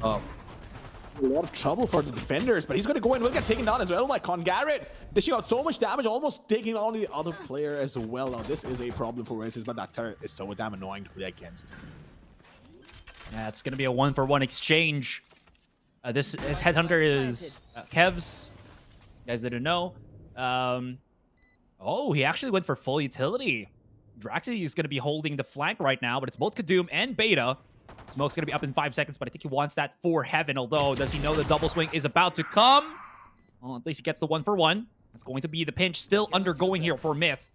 A lot of trouble for the defenders, but he's going to go in. Will get taken down as well. Like Kongared dishing out so much damage, almost taking on the other player as well. Now this is a problem for Oasis, but that turret is so damn annoying to play against. Yeah, it's going to be a 1-for-1 exchange. This headhunter is kvzx. You guys didn't know. Oh, he actually went for full utility. Draxiimov is going to be holding the flank right now, but it's both Kadoom and Beta. Smoke's going to be up in 5 seconds, but I think he wants that for heaven. Although, does he know the double swing is about to come? Well, at least he gets the 1-for-1. That's going to be the pinch still undergoing here for Myth.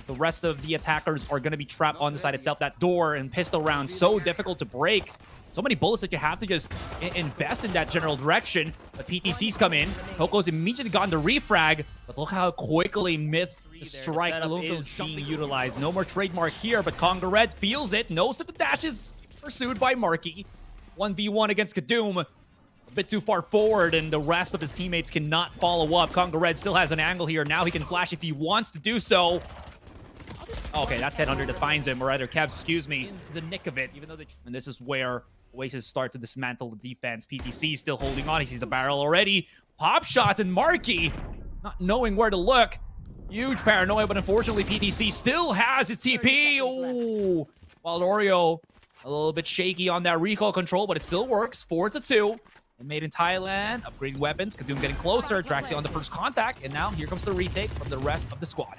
The rest of the attackers are going to be trapped on the side itself. That door and pistol round, so difficult to break. So many bullets that you have to just invest in that general direction. But PTC's come in. Coco's immediately gotten the refrag. But look how quickly Myth strike is being utilized. No more trademark here, but Kongared feels it. Knows that the dash is pursued by Markyyy. 1v1 against Kadoom. A bit too far forward, and the rest of his teammates cannot follow up. Kongared still has an angle here. Now he can flash if he wants to do so. Okay, that's Headhunter that finds him, or either kvzx, excuse me, the nick of it. Even though and this is where Oasis start to dismantle the defense. PTC still holding on. He sees the barrel already. Pop shots, and Markyyy not knowing where to look. Huge paranoia, but unfortunately PTC still has his TP. Oh, while Oreo a little bit shaky on that recoil control, but it still works. 4-2. And made in Thailand. Upgrading weapons. Kadoom getting closer. Draxiimov on the first contact. And now here comes the retake from the rest of the squad.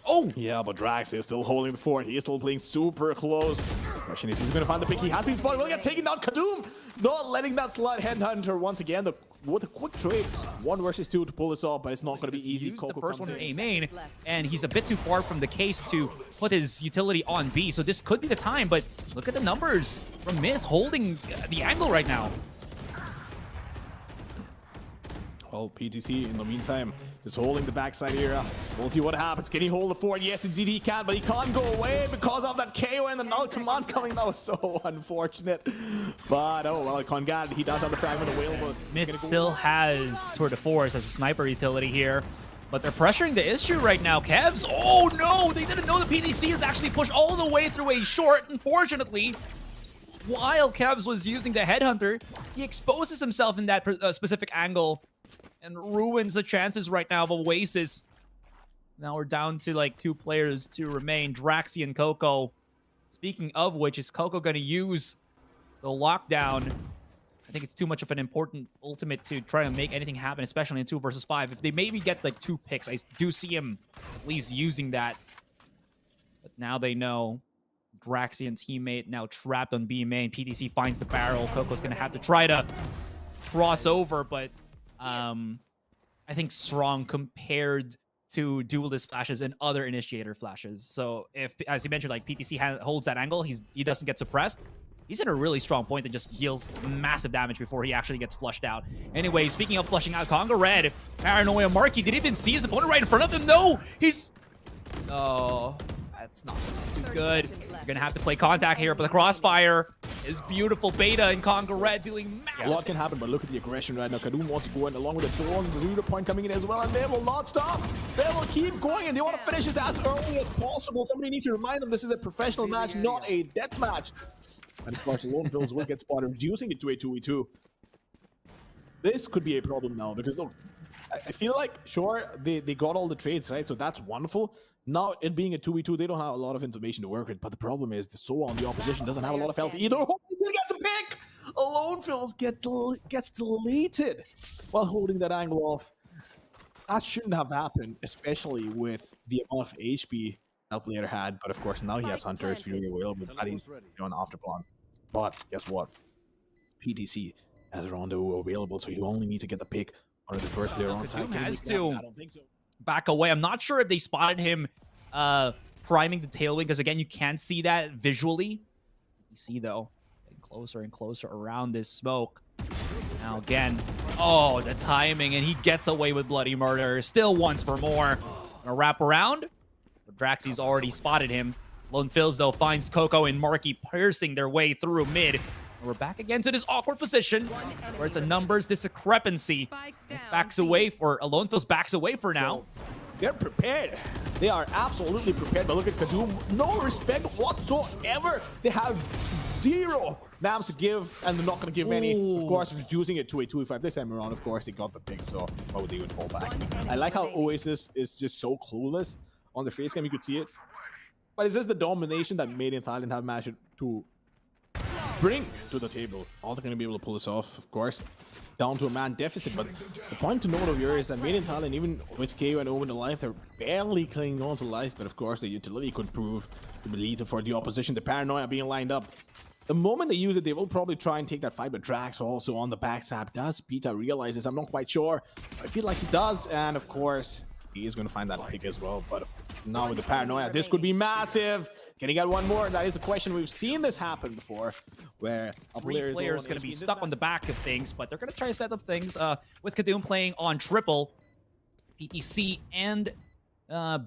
Oh! Yeah, but Drax is still holding the fort. He is still playing super close. Question is, he's going to find the pick. He has been spotted. Will get taken down. Kadoom not letting that slide. Headhunter once again. With a quick trade. 1 versus 2 to pull this off, but it's not going to be easy. The first one in A main, and he's a bit too far from the case to put his utility on B. So this could be the time, but look at the numbers from Myth holding the angle right now. Oh, PTC in the meantime just holding the backside here. We'll see what happens. Can he hold the fort? Yes, indeed he can, but he can't go away because of that KO and the null command coming. That was so unfortunate. But oh well, Kongared, he does have the fragment available. Myth still has tour de force as a sniper utility here, but they're pressuring the issue right now. kvzx, oh no, they didn't know the PTC is actually pushed all the way through a short. Unfortunately, while kvzx was using the headhunter, he exposes himself in that specific angle and ruins the chances right now of Oasis. Now we're down to like 2 players to remain, Draxiimov and Coco. Speaking of which, is Coco going to use the lockdown? I think it's too much of an important ultimate to try to make anything happen, especially in 2 versus 5. If they maybe get like 2 picks, I do see him at least using that. But now they know. Draxiimov teammate now trapped on B main. PTC finds the barrel. Coco's going to have to try to cross over, but I think strong compared to duelist flashes and other initiator flashes. So if, as you mentioned, like PTC holds that angle, he doesn't get suppressed. He's in a really strong point that just deals massive damage before he actually gets flushed out. Anyway, speaking of flushing out, Kongared, paranoia Markyyy didn't even see his opponent right in front of him. No, he's... Oh, that's not too good. You're going to have to play contact here, but the crossfire is beautiful. Beta and Kongared dealing massive. A lot can happen, but look at the aggression right now. Kadoom wants to go in along with the drone. The 0 point coming in as well, and they will not stop. They will keep going, and they want to finish this as early as possible. Somebody needs to remind them this is a professional match, not a death match. And of course, AloNeFillz will get spotted, reducing it to a 2v2. This could be a problem now, because look, I feel like, sure, they got all the trades, right? So that's wonderful. Now, it being a 2v2, they don't have a lot of information to work with, but the problem is the Soa on the opposition doesn't have a lot of health either. Oh, he still gets a pick! AloNeFillz gets deleted while holding that angle off. That shouldn't have happened, especially with the amount of HP that player had, but of course, now he has Hunter's Fury available, that he's on afterplan. But guess what? PTC has Rondo available, so you only need to get the pick on the first player on side. Has to back away. I'm not sure if they spotted him priming the tailwind, because again, you can't see that visually. You see though, getting closer and closer around this smoke. Now again, oh, the timing, and he gets away with bloody murder. Still wants for more. Gonna wrap around, but Draxi's already spotted him. AloNeFillz though finds Coco and Markyyy piercing their way through mid. And we're back again to this awkward position where it's a numbers discrepancy. Backs away for AloNeFillz, backs away for now. They're prepared. They are absolutely prepared. But look at Kadoom. No respect whatsoever. They have 0 Nams to give, and they're not going to give any. Of Ooh. course, reducing it to a 2v5 this time around. Of course, they got the pick, so why would they even fall back? I like how Oasis is just so clueless on the face cam. You could see it. But it's just the domination that made in Thailand have managed to bring to the table. All they're going to be able to pull this off, of course, down to a man deficit. But the point to note over here is that made in Thailand, even with KO and Owen to life, they're barely clinging on to life. But of course, the utility could prove to be lethal for the opposition. The paranoia being lined up. The moment they use it, they will probably try and take that fight. But Drax also on the backstab. Does Peter realize this? I'm not quite sure. I feel like he does. And of course, he is going to find that pick as well. But now with the paranoia, this could be massive. Can he get one more? That is the question. We've seen this happen before, where a player is going to be stuck on the back of things, but they're going to try to set up things with Kadoom playing on triple. PTC and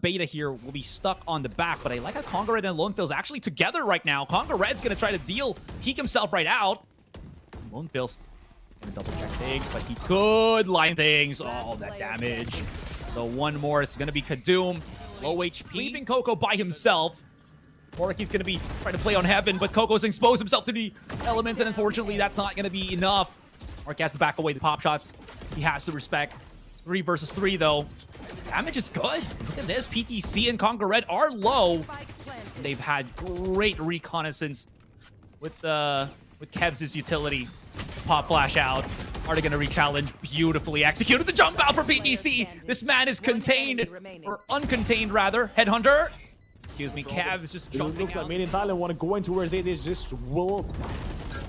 Beta here will be stuck on the back, but I like how Kongared and AloNeFillz actually together right now. Kongared's going to try to peek himself right out. AloNeFillz going to double check things, but he could line things. Oh, that damage. So one more. It's going to be Kadoom. Low HP. Leaving coco by himself. Markyyy's going to be trying to play on Heaven, but coco's exposed himself to the elements, and unfortunately, that's not going to be enough. Markyyy has to back away the pop shots. He has to respect. 3 versus 3, though. Damage is good. Look at this. PTC and Kongared are low. They've had great reconnaissance with kvzx's utility. Pop flash out. Are they going to re-challenge? Beautifully executed. The jump out for PTC. This man is contained, or uncontained, rather. Headhunter. Excuse me, Cav is just jumping looks out. like made in Thailand want to go into where they just will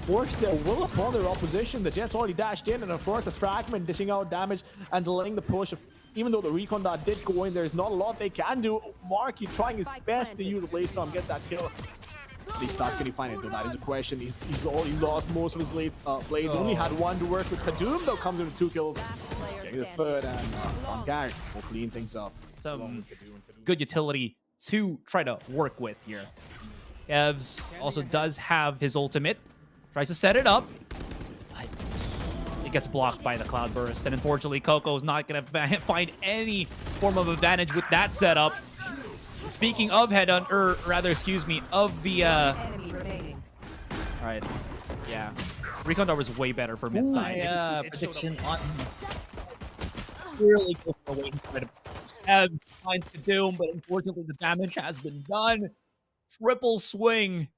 force their will upon their opposition. The Jets already dashed in, and of course the fragment dishing out damage and delaying the push. Even though the recon dot did go in, there's not a lot they can do. Markyyy trying his best to use a Blaze Storm, get that kill. He's not going to find it though. That is a question. He lost most of his blades. Only had one to work with. Kadoom though comes in with 2 kills. Getting the third, and Kongared will clean things up. Some good utility to try to work with here. Kevz also does have his ultimate. Tries to set it up. But it gets blocked by the Cloud Burst. And unfortunately, coco's not going to find any form of advantage with that setup. Speaking of of the... Alright. Yeah. Recon Door was way better for mid side. Prediction on... Really go for a waiting for Kevz finds Kadoom, but unfortunately the damage has been done. Triple swing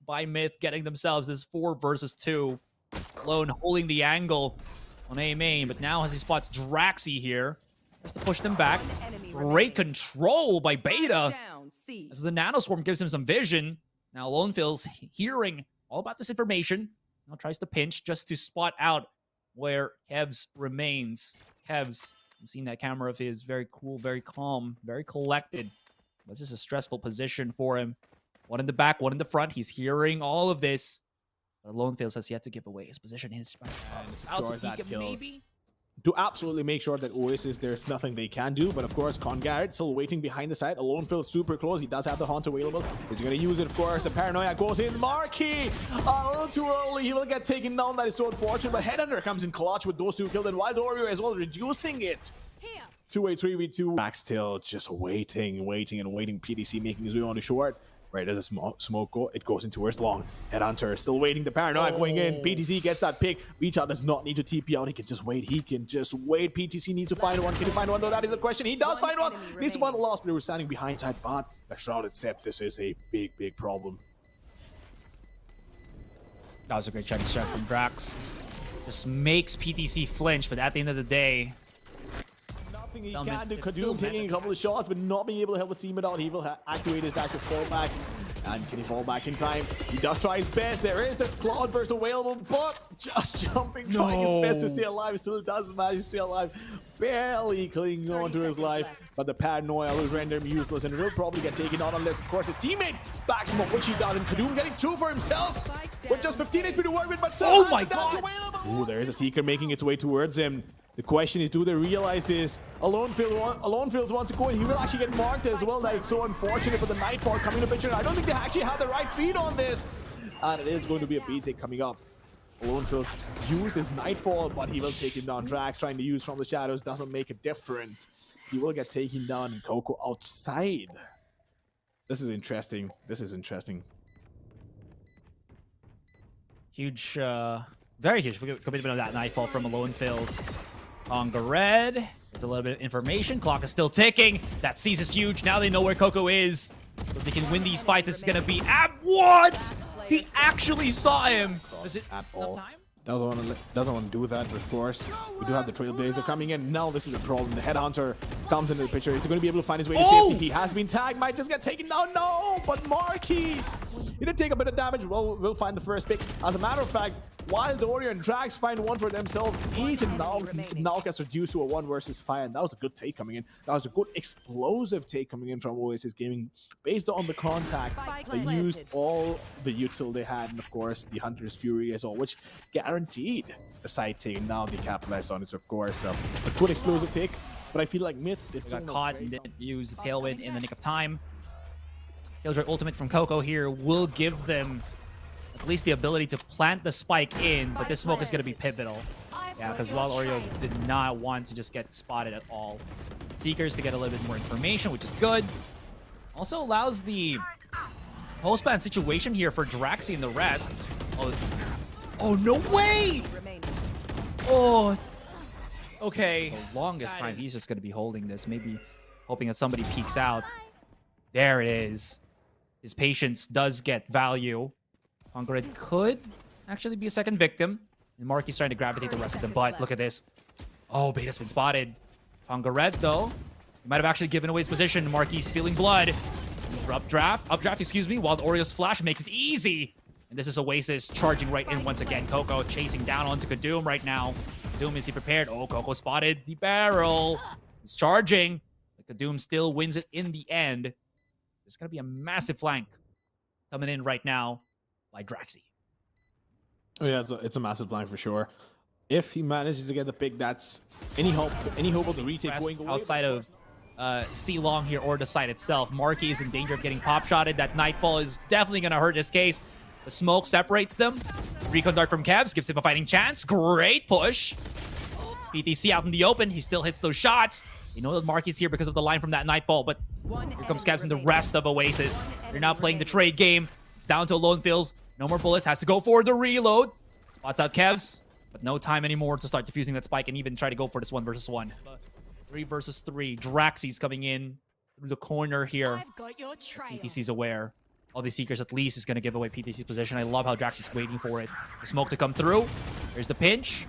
by Myth, getting themselves this 4 versus 2. Alone holding the angle on A main, but now as he spots Draxiimov here, has to push them back. Great control by Beta. As the Nanoswarm gives him some vision. Now AloNeFillz hearing all about this information. Now tries to pinch just to spot out where Kevz remains. Kevz, seeing that camera of his, very cool, very calm, very collected. This is a stressful position for him. One in the back, one in the front. He's hearing all of this. But AloNeFillz has yet to give away his position. He's about to peek him, maybe. To absolutely make sure that Oasis, there's nothing they can do. But of course, Kongared still waiting behind the side. AloNeFillz super close. He does have the haunt available. He's going to use it, of course. The paranoia goes in. Markyyy, a little too early. He will get taken down. That is so unfortunate. But Headhunter comes in clutch with those 2 kills. And Wild Warrior as well, reducing it to a 3v2. Back still just waiting. PTC making his way on the short. Right as a smoke go, it goes into his long. Headhunter still waiting. The paranoia going in. PTC gets that pick. Reachout does not need to TP out. He can just wait. PTC needs to find one. Can he find one though? That is the question. He does find one. Needs to find the last player who's standing behind side, but the shrouded step. This is a big problem. That was a great checking strat from Drax. Just makes PTC flinch, but at the end of the day, He can do. Kadoom taking a couple of shots, but not being able to help the team out. He will activate his dash to fall back. And can he fall back in time? He does try his best. There is the Cloud Burst available, but just jumping, trying his best to stay alive. Still doesn't manage to stay alive. Barely clinging on to his life. But the paranoia will render him useless, and it will probably get taken out unless, of course, his teammate backs him up, which he does. And Kadoom getting 2 for himself with just 15 HP to work with, but still has the dash available. Ooh, there is a Seeker making its way towards him. The question is, do they realize this? AloNeFillz wants to go in. He will actually get marked as well. That is so unfortunate for the Nightfall coming to picture. I don't think they actually have the right read on this. And it is going to be a basic coming up. AloNeFillz uses Nightfall, but he will take him down. Drax trying to use from the shadows doesn't make a difference. He will get taken down, and coco outside. This is interesting. Huge, very huge commitment of that Nightfall from AloNeFillz. Kongared. It's a little bit of information. Clock is still ticking. That C's is huge. Now they know where Coco is. If they can win these fights, it's going to be... What? He actually saw him. Is it At enough all. time? Doesn't want to do that, but of course, we do have the Trailblazer coming in. Now this is a problem. The Headhunter comes into the picture. Is he going to be able to find his way to safety? He has been tagged. Might just get taken down. No, but Markyyy, he did take a bit of damage. Well, we'll find the first pick. As a matter of fact, while Doria and Drax find one for themselves, each and now gets reduced to a 1 versus 5, and that was a good take coming in. That was a good explosive take coming in from Oasis Gaming, based on the contact. They used all the util they had, and of course the Hunter's Fury as well, which guaranteed a side take. And now they capitalized on it, so of course a good explosive take. But I feel like Myth is Got caught and didn't use the Tailwind in the nick of time. Killjoy ultimate from Coco here will give them at least the ability to plant the spike in, but this smoke is going to be pivotal. Yeah, because while Oreo did not want to just get spotted at all. Seekers to get a little bit more information, which is good. Also allows the post-ban situation here for Draxi and the rest. Oh, no way! Oh, okay. The longest time, he's just going to be holding this, maybe hoping that somebody peeks out. There it is. His patience does get value. Kongared could actually be a second victim. And Markyy's trying to gravitate the rest of them, but look at this. Oh, Beta's been spotted. Kongared, though, he might have actually given away his position. Markyy's feeling blood. Updraft, excuse me, while the Oreo's flash makes it easy. And this is Oasis charging right in once again. Coco chasing down onto Kadoom right now. Kadoom, is he prepared? Oh, Coco spotted the barrel. He's charging. But Kadoom still wins it in the end. There's going to be a massive flank coming in right now by Draxi. Oh yeah, it's a massive flank for sure. If he manages to get the pick, that's any hope of the retake going away. Outside of C-Long here or the site itself, Markyyy is in danger of getting pop-shotted. That Nightfall is definitely going to hurt his case. The smoke separates them. Recon Dart from Kevz gives him a fighting chance. Great push. PTC out in the open. He still hits those shots. You know that Markyyy's here because of the line from that Nightfall, but here comes Kevz and the rest of Oasis. They're now playing the trade game. It's down to AloNeFillz. No more bullets. Has to go for the reload. Spots out Kevz, but no time anymore to start defusing that spike and even try to go for this 1 versus 1. 3 versus 3. Draxi's coming in through the corner here. I've got your trail. PTC's aware. All these Seekers at least is going to give away PTC's position. I love how Draxi's waiting for it. The smoke to come through. Here's the pinch.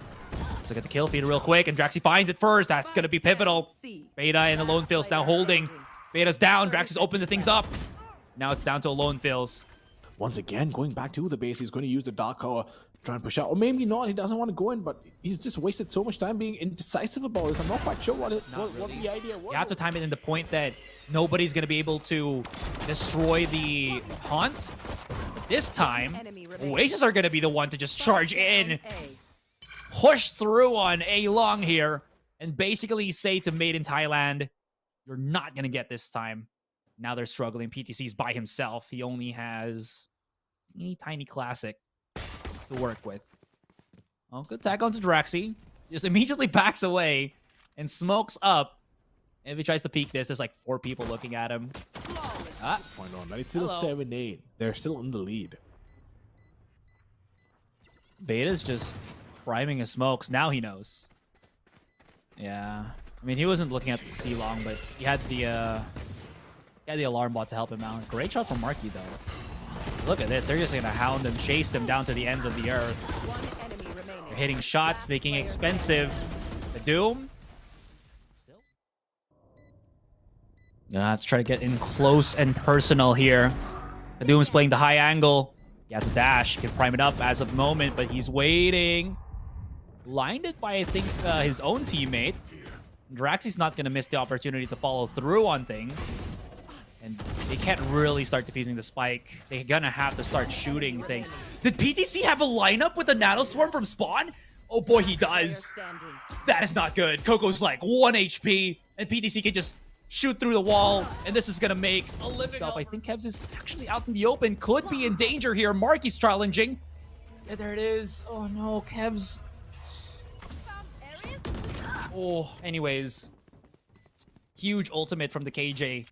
Let's look at the kill feed real quick, and Draxi finds it first. That's going to be pivotal. Beta and AloNeFillz now holding. Beta's down. Draxi's opened the things up. Now it's down to AloNeFillz. Once again, going back to the base, he's going to use the Dark Tower, try and push out. Or maybe not, he doesn't want to go in, but he's just wasted so much time being indecisive about this. I'm not quite sure what the idea was. You have to time it in the point that nobody's going to be able to destroy the Haunt. This time, Oasis are going to be the one to just charge in, push through on A-Long here, and basically say to Made in Thailand, you're not going to get this time. Now they're struggling. PTC's by himself. He only has a tiny classic to work with. Oh, good tag onto Draxi. Just immediately backs away and smokes up. And if he tries to peek this, there's like 4 people looking at him. At this point on, but it's still 7-8. They're still in the lead. Beta's just priming his smokes. Now he knows. Yeah. I mean, he wasn't looking at the C-Long, but he had the alarm bot to help him out. Great shot from Markyyy, though. Look at this. They're just going to hound him, chase them down to the ends of the earth. They're hitting shots, making it expensive. The Doom. Gonna have to try to get in close and personal here. The Doom's playing the high angle. He has a dash. He can prime it up as of the moment, but he's waiting. Blinded by, I think, his own teammate. Draxi's not going to miss the opportunity to follow through on things. And they can't really start defusing the spike. They're going to have to start shooting things. Did PTC have a lineup with a Nano Swarm from Spawn? Oh boy, he does. That is not good. Coco's like 1 HP, and PTC can just shoot through the wall, and this is going to make a living himself. I think Kevz is actually out in the open. Could be in danger here. Markyy's challenging. Yeah, there it is. Oh no, Kevz. Oh, anyways. Huge ultimate from the KJ.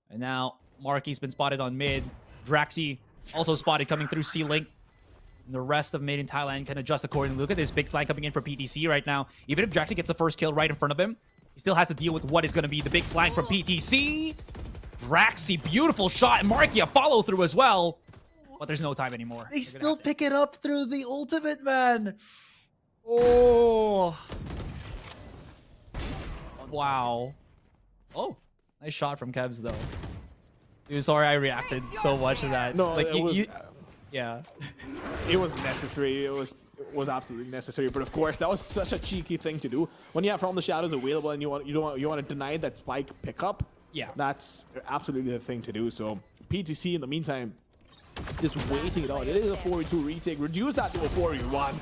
And now Markyy's been spotted on mid. Draxi also spotted coming through C-Link. The rest of Made in Thailand can adjust accordingly. Look at this big flank coming in for PTC right now. Even if Draxiimov gets the first kill right in front of him, he still has to deal with what is going to be the big flank from PTC. Draxiimov, beautiful shot. And Markyyy, a follow through as well. But there's no time anymore. They still pick it up through the ultimate, man. Oh. Wow. Oh, nice shot from Kevz though. Dude, sorry I reacted so much to that. No, like it was, yeah. it was necessary. It was absolutely necessary. But of course, that was such a cheeky thing to do. When you have From the Shadows available and you want to deny that spike pickup, Yeah. that's absolutely the thing to do. So PTC in the meantime, just waiting it out. It is a 4v2 retake. Reduce that to a 4v1.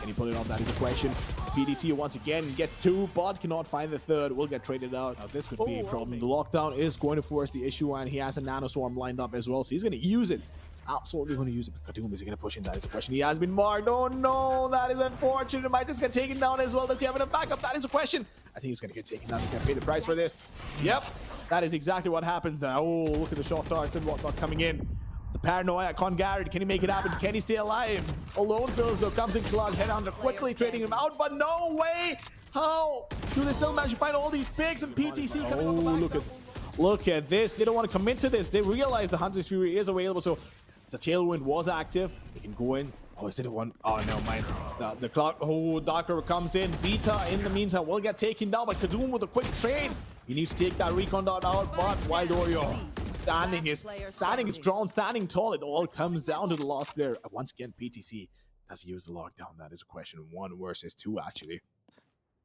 Can he pull it off? That is a question. PTC once again gets 2, but cannot find the 3rd. Will get traded out. Now, this could be a problem. The lockdown is going to force the issue, and he has a nano swarm lined up as well, so he's going to use it. Absolutely going to use it. But Kadoom, is he going to push in? That is a question. He has been marked. Oh no, that is unfortunate. It might just get taken down as well. Does he have enough backup? That is a question. I think he's going to get taken down. He's going to pay the price for this. Yep, that is exactly what happens. Oh, look at the shot darts and whatnot coming in. The paranoia, Kongared, can he make it happen? Can he stay alive? AloNeFillz though comes in clutch, Headhunter quickly trading him out, but no way! How do they still manage to find all these pigs and PTC coming on the back? Look at this. They don't want to commit to this. They realize the Hunter's Fury is available, so the Tailwind was active. They can go in. Oh, is it a one? Oh, no, mind. The clock. Oh, Darker comes in. Beta, in the meantime, will get taken down by Kadoom with a quick trade. He needs to take that recon dot out, but Wild Oreo standing strong, standing tall. It all comes down to the last player. Once again, PTC does he use the lockdown? That is a question. 1 versus 2, actually.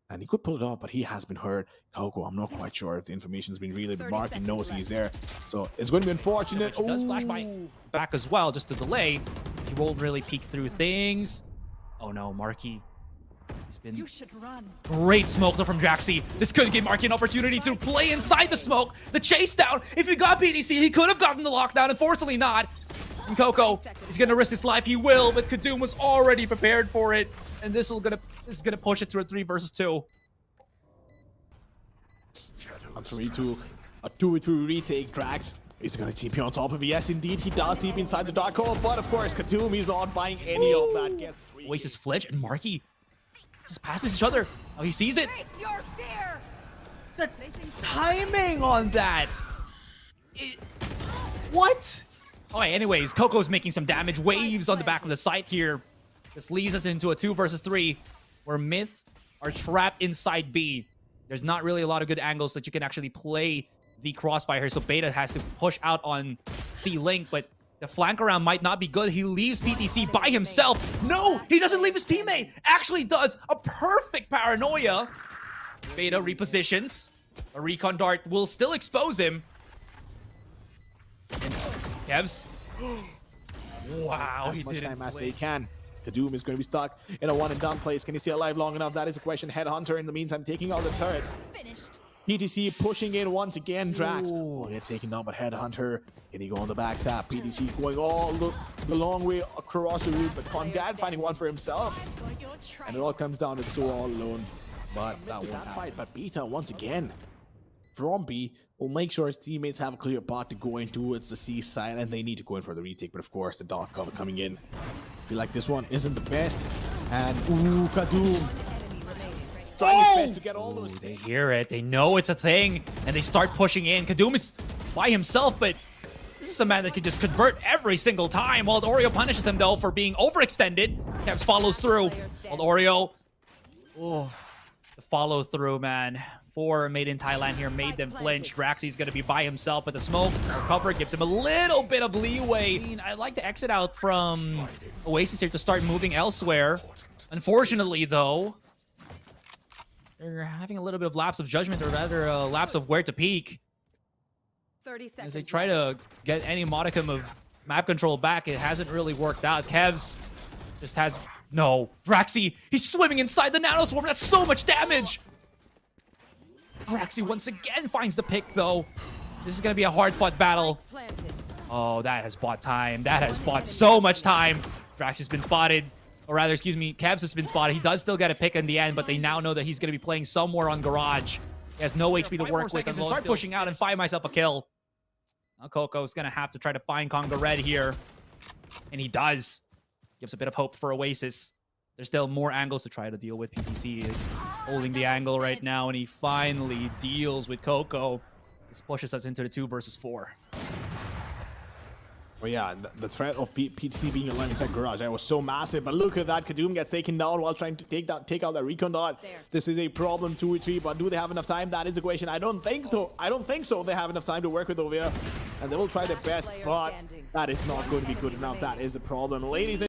And he could pull it off, but he has been hurt. Coco, I'm not quite sure if the information's been relayed, but Markyyy knows he's there. So it's going to be unfortunate. He does flash back as well, just to delay. He won't really peek through things. Oh no, Markyyy. He's been great smoke though from Draxiimov. This could give Markyyy an opportunity to play inside the smoke. The chase down. If he got PTC, he could have gotten the lockdown. Unfortunately not. And Coco is going to risk his life. He will, but Kadoom was already prepared for it. And this is gonna push it to a 3 versus 2. A 3-2, a 2v3 retake. Drax is gonna TP on top of it. Yes, indeed, he does TP inside the dark hole, but of course, Kadoom, he's not buying any of that. Gets 3. Oasis flinch, and Markyyy just passes each other. Oh, he sees it. The timing on that. What? Okay, anyways, Coco's making some damage. Waves on the back of the site here. This leads us into a 2 versus 3, where Myth are trapped inside B. There's not really a lot of good angles that you can actually play the Crossfire here, so Beta has to push out on C-Link, but the flank around might not be good. He leaves PTC by himself. No, he doesn't leave his teammate. Actually does a perfect paranoia. Beta repositions. A recon dart will still expose him. And Kevz. Wow, as much time as they can. Kadoom is going to be stuck in a one-and-done place. Can he stay alive long enough? That is a question. Headhunter in the meantime taking out the turret. PTC pushing in once again. Drax. Oh, yeah, taken down, but Headhunter. Can he go on the backstab? PTC going all the long way across the route, but Kongared finding one for himself. And it all comes down to Sora all alone. But that won't fight. But Beta once again from B will make sure his teammates have a clear path to go in towards the C side, and they need to go in for the retake. But of course, the dark cover coming in. I feel like this one isn't the best. And ooh, Kadoom trying his best to get all those. They hear it. They know it's a thing, and they start pushing in. Kadoom is by himself, but this is a man that can just convert every single time. While Oreo punishes him though for being overextended. Kevz follows through. While Oreo, oh, the follow through, man. 4 Made in Thailand here made them flinch. Draxiim's going to be by himself, but the smoke cover gives him a little bit of leeway. I mean, I'd like to exit out from Oasis here to start moving elsewhere. Unfortunately, though, they're having a little bit of lapse of judgment, or rather a lapse of where to peek. 30 seconds as they try to get any modicum of map control back, it hasn't really worked out. Kevz just has... No. Draxiimov, he's swimming inside the nanoswarm. That's so much damage. Draxiimov once again finds the pick, though. This is going to be a hard-fought battle. Oh, that has bought time. That has bought so much time. Drax has been spotted. Or rather, excuse me, Kevz has been spotted. He does still get a pick in the end, but they now know that he's going to be playing somewhere on Garage. He has no HP to work with. And start pushing out and find myself a kill. Now Coco's going to have to try to find Kongared here. And he does. gives a bit of hope for Oasis. There's still more angles to try to deal with. PTC is holding the angle right now, and he finally deals with Coco. This pushes us into the 2 versus 4. Well, yeah, the threat of PTC being alone inside garage, that was so massive. But look at that, Kadoom gets taken down while trying to take out that recon dot. There. This is a problem, 2v3, but do they have enough time? That is the question. I don't think so. They have enough time to work with over here, and they will try their best, but that is not going to be good enough. That is the problem, ladies and